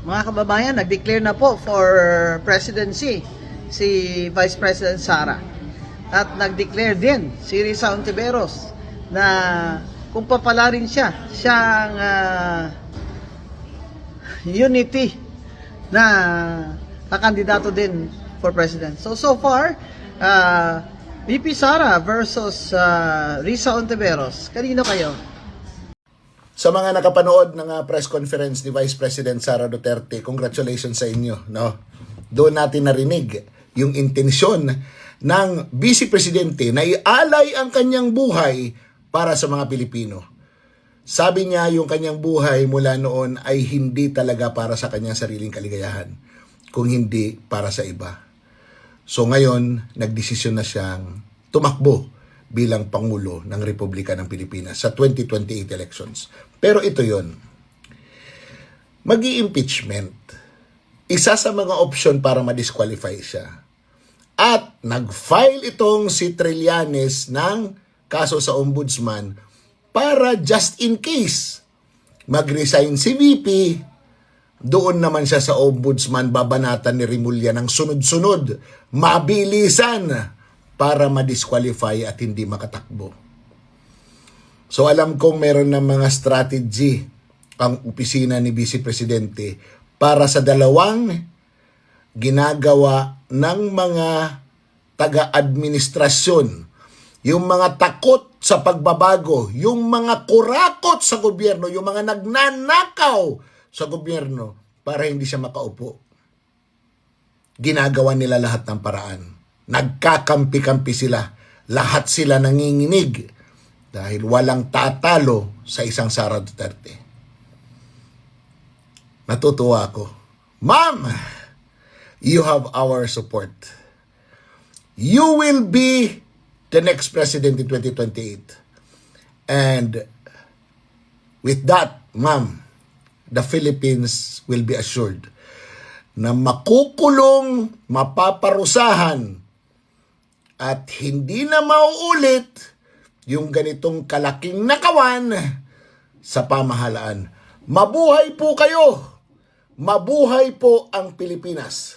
Mga kababayan, nag-declare na po for presidency si Vice President Sara. At nag-declare din si Risa Hontiveros na kung papalarin siya, siyang unity na kakandidato din for president. So far, VP Sara versus Risa Hontiveros. Kanino kayo? Sa mga nakapanood ng press conference ni Vice President Sara Duterte, congratulations sa inyo. No? Doon natin narinig yung intensyon ng Vice Presidente na ialay ang kanyang buhay para sa mga Pilipino. Sabi niya yung kanyang buhay mula noon ay hindi talaga para sa kanyang sariling kaligayahan, kung hindi para sa iba. So ngayon, nagdesisyon na siyang tumakbo bilang Pangulo ng Republika ng Pilipinas sa 2028 elections. Pero ito yon, mag-i-impeachment. Isa sa mga option para ma-disqualify siya. At nag-file itong si Trillanes ng kaso sa Ombudsman para just in case mag-resign si VP, doon naman siya sa Ombudsman babanatan ni Rimulya ng sunod-sunod, mabilisan para ma-disqualify at hindi makatakbo. So alam kong meron ng mga strategy ang opisina ni Vice Presidente para sa dalawang ginagawa ng mga taga-administrasyon, yung mga takot sa pagbabago, yung mga kurakot sa gobyerno, yung mga nagnanakaw sa gobyerno para hindi siya makaupo. Ginagawa nila lahat ng paraan. Nagkakampi-kampi sila. Lahat sila nanginginig dahil walang tatalo sa isang Sara Duterte. Natutuwa ako. Ma'am, you have our support. You will be the next president in 2028. And with that, ma'am, the Philippines will be assured na makukulong, mapaparusahan, at hindi na mauulit yung ganitong kalaking nakawan sa pamahalaan. Mabuhay po kayo! Mabuhay po ang Pilipinas!